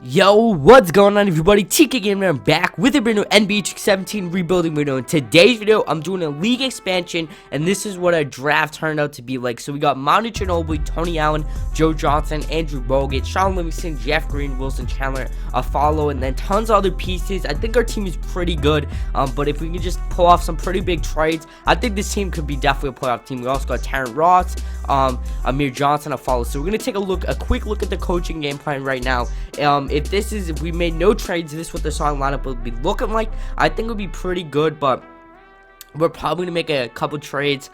Yo, what's going on everybody? TK Gamer, I'm back with a brand new NBA 2K17 rebuilding video. In today's video, I'm doing a league expansion, and this is what our draft turned out to be like. So we got Manu Ginobili, Tony Allen, Joe Johnson, Andrew Bogut, Sean Livingston, Jeff Green, Wilson Chandler, a follow, and then tons of other pieces. I think our team is pretty good, but if we can just pull off some pretty big trades, I think this team could be definitely a playoff team. We also got Terrence Ross, Amir Johnson, a follow. So we're gonna take a quick look at the coaching game plan right now. If we made no trades, this is what the starting lineup would be looking like. I think it would be pretty good, but we're probably gonna make a couple trades.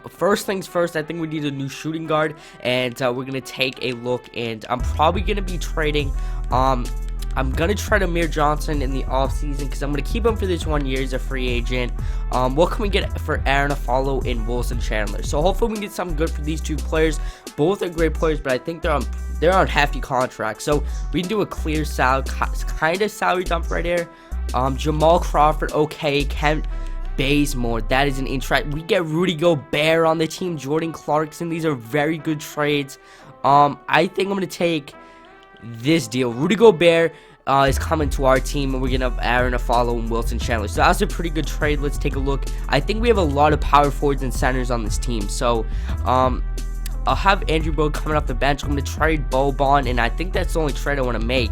First things first, I think we need a new shooting guard, and we're gonna take a look, and I'm probably gonna be trading. I'm gonna trade Amir Johnson in the offseason because I'm gonna keep him for this 1 year as a free agent. What can we get for Aaron Affollow and Wilson Chandler? So hopefully we can get something good for these two players. Both are great players, but I think they're on hefty contracts. So we can do a clear kind of salary dump right here. Jamal Crawford, okay. Kent Bazemore, that is an interest. We get Rudy Gobert on the team. Jordan Clarkson, these are very good trades. I think I'm gonna take this deal. Rudy Gobert is coming to our team, and we're gonna have Aaron Affollow and Wilson Chandler. So that's a pretty good trade. Let's take a look. I think we have a lot of power forwards and centers on this team. So I'll have Andrew Bogut coming off the bench. I'm gonna trade Boban, and I think that's the only trade I want to make.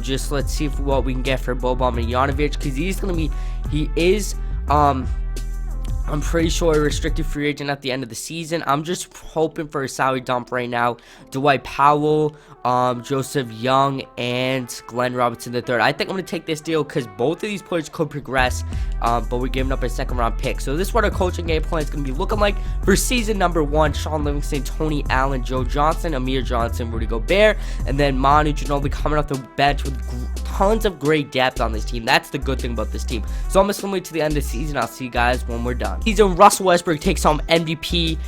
Just let's see what we can get for Boban Marjanovic, because he is I'm pretty sure a restricted free agent at the end of the season. I'm just hoping for a salary dump right now. Dwight Powell, Joseph Young, and Glenn Robinson III. I think I'm going to take this deal because both of these players could progress, but we're giving up a second-round pick. So this is what our coaching game plan is going to be looking like for season number 1. Sean Livingston, Tony Allen, Joe Johnson, Amir Johnson, Rudy Gobert, and then Manu Ginobili coming off the bench with tons of great depth on this team. That's the good thing about this team. So I'm going to wait to the end of the season. I'll see you guys when we're done. Season, Russell Westbrook takes home MVP.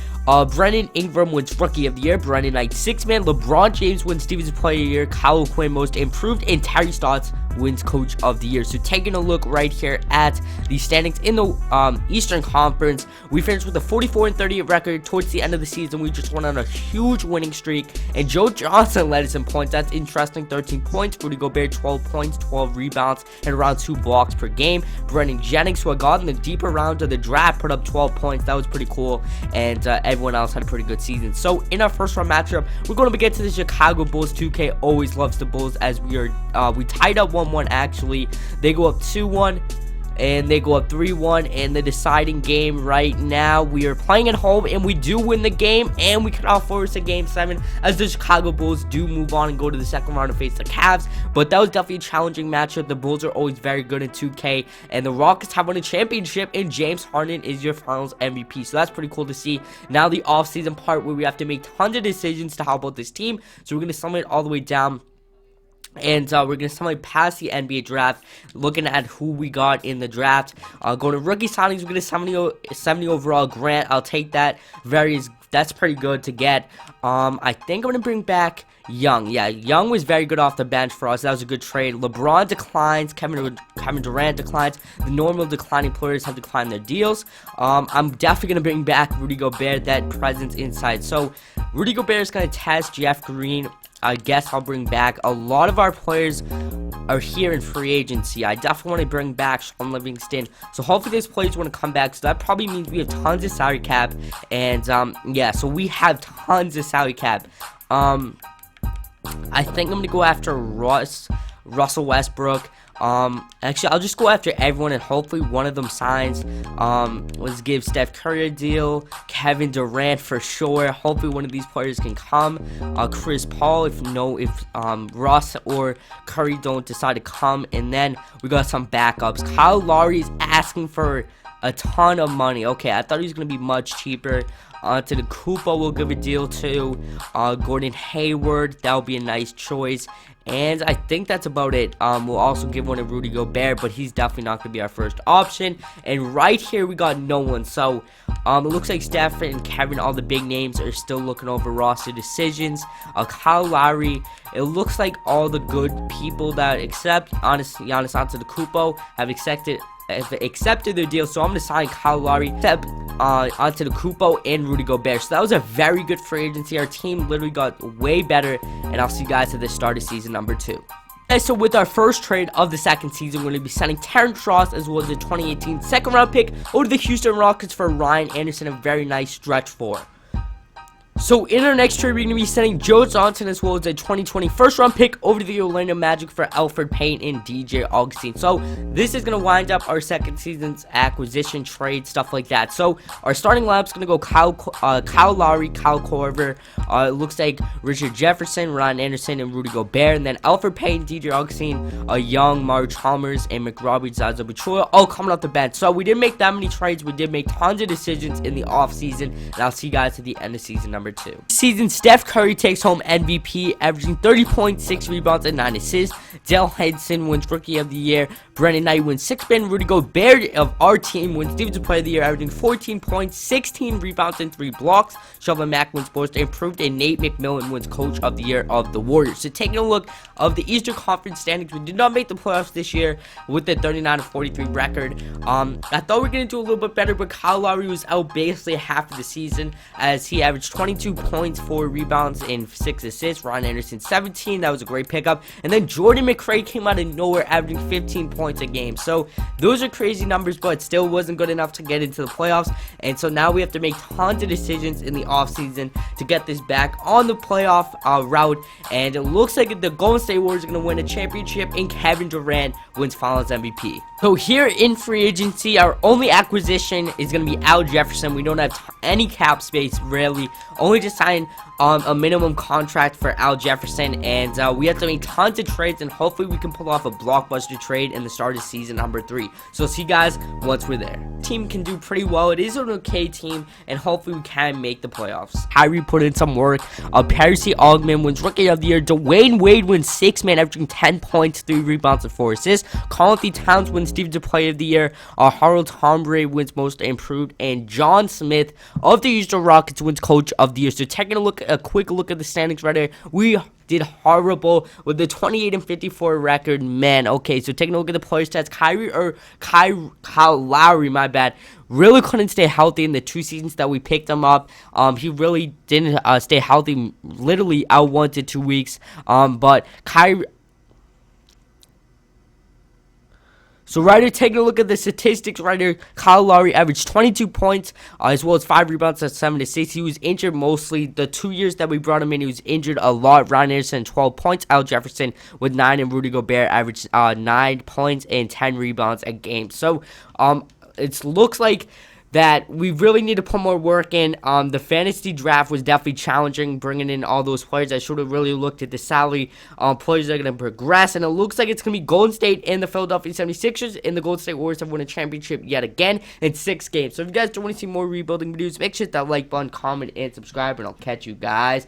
Brandon Ingram wins Rookie of the Year. Brandon Knight, 6-man. LeBron James wins Defensive Player of the Year. Kyle Quinn, Most Improved. And Terry Stotts wins Coach of the Year. So taking a look right here at the standings in the Eastern Conference, we finished with a 44-38 record. Towards the end of the season, we just went on a huge winning streak, and Joe Johnson led us in points. That's interesting. 13 points. Rudy Gobert, 12 points, 12 rebounds, and around 2 blocks per game. Brandon Jennings, who I got in the deeper rounds of the draft, put up 12 points. That was pretty cool, and everyone else had a pretty good season. So in our first round matchup, we're going to get to the Chicago Bulls. 2K always loves the Bulls, as we tied up 1-1 actually. They go up 2-1, and they go up 3-1, and the deciding game right now, we are playing at home, and we do win the game, and we can force a game 7, as the Chicago Bulls do move on and go to the second round and face the Cavs. But that was definitely a challenging matchup. The Bulls are always very good in 2K, and the Rockets have won a championship, and James Harden is your finals MVP. So that's pretty cool to see. Now the offseason part, where we have to make tons of decisions to help out this team. So we're going to sum it all the way down, and we're going to suddenly pass the NBA draft, looking at who we got in the draft. Going to rookie signings, we're going to 70 overall. Grant, I'll take that. That's pretty good to get. I think I'm going to bring back Young. Yeah, Young was very good off the bench for us. That was a good trade. LeBron declines. Kevin Durant declines. The normal declining players have declined their deals. I'm definitely going to bring back Rudy Gobert, that presence inside. So Rudy Gobert is going to test Jeff Green. I guess I'll bring back a lot of our players are here in free agency. I definitely want to bring back Sean Livingston. So hopefully these players want to come back. So that probably means we have tons of salary cap. And yeah, so we have tons of salary cap. I think I'm gonna go after Russell Westbrook. Actually, I'll just go after everyone, and hopefully one of them signs. Let's give Steph Curry a deal. Kevin Durant for sure. Hopefully one of these players can come. Chris Paul, if Russ or Curry don't decide to come. And then we got some backups. Kyle Lowry is asking for a ton of money. Okay, I thought he was gonna be much cheaper. To the Koopa, we'll give a deal to. Gordon Hayward, that would be a nice choice. And I think that's about it. We'll also give one to Rudy Gobert, but he's definitely not going to be our first option. And right here, we got no one. So it looks like Steph and Kevin, all the big names, are still looking over roster decisions. Kyle Lowry, it looks like all the good people that accept Giannis Antetokounmpo have accepted their deal. So I'm going to sign Kyle Lowry, Antetokounmpo, and Rudy Gobert. So that was a very good free agency. Our team literally got way better, and I'll see you guys at the start of season number 2. And so with our first trade of the second season, we're going to be sending Terrence Ross as well as the 2018 second round pick over to the Houston Rockets for Ryan Anderson, a very nice stretch four. So in our next trade, we're going to be sending Joe Johnson as well as a 2020 first round pick over to the Orlando Magic for Alfred Payne and DJ Augustine. So this is going to wind up our second season's acquisition trade, stuff like that. So our starting lineup is going to go Kyle Lowry, Kyle Korver, it looks like Richard Jefferson, Ryan Anderson, and Rudy Gobert. And then Alfred Payne, DJ Augustine, Young, Mario Chalmers, and McRobbie, Zaza Pachulia, all coming off the bench. So we didn't make that many trades. We did make tons of decisions in the offseason. And I'll see you guys at the end of season number 2. This season, Steph Curry takes home MVP, averaging 30 points, 6 rebounds, and 9 assists. Dale Henson wins Rookie of the Year. Brendan Knight wins 6th man. Rudy Gobert of our team wins Defensive Player of the Year, averaging 14 points, 16 rebounds, and 3 blocks. Shelvin Mack wins Most Improved, and Nate McMillan wins Coach of the Year of the Warriors. So taking a look of the Eastern Conference standings, we did not make the playoffs this year with the 39-43 record. I thought we were going to do a little bit better, but Kyle Lowry was out basically half of the season as he averaged 22 points, 4 rebounds, and 6 assists. Ryan Anderson 17, that was a great pickup. And then Jordan McRae came out of nowhere, averaging 15 points a game. So those are crazy numbers, but it still wasn't good enough to get into the playoffs. And so now we have to make tons of decisions in the offseason to get this back on the playoff route. And it looks like the Golden State Warriors are going to win a championship, and Kevin Durant wins Finals MVP. So here in free agency, our only acquisition is going to be Al Jefferson. We don't have any cap space, really. Only to sign a minimum contract for Al Jefferson, and we have to make tons of trades, and hopefully we can pull off a blockbuster trade in the start of season number 3. So see you guys once we're there. Team can do pretty well. It is an okay team, and hopefully we can make the playoffs. Kyrie put in some work. Percy Augman wins Rookie of the Year. Dwayne Wade wins 6th man, averaging 10 points, 3 rebounds, and 4 assists. Karl-Anthony Towns wins Defensive Player of the Year. Harold Hombre wins Most Improved, and John Smith of the Houston Rockets wins Coach of the Year. So taking a quick look at the standings right here, we did horrible with the 28-54 record, man. Okay, so taking a look at the player stats, Kyle Lowry, my bad, really couldn't stay healthy in the 2 seasons that we picked him up. He really didn't stay healthy, literally out 1 to 2 weeks. But Kyrie. So right here, taking a look at the statistics right here, Kyle Lowry averaged 22 points, as well as 5 rebounds and 7 assists. He was injured mostly. The 2 years that we brought him in, he was injured a lot. Ryan Anderson, 12 points. Al Jefferson with 9, and Rudy Gobert averaged 9 points and 10 rebounds a game. So it looks like that we really need to put more work in. The fantasy draft was definitely challenging, bringing in all those players. I should have really looked at the salary players that are going to progress, and it looks like it's going to be Golden State and the Philadelphia 76ers, and the Golden State Warriors have won a championship yet again in 6 games. So if you guys don't want to see more rebuilding videos, make sure to hit that like button, comment, and subscribe, and I'll catch you guys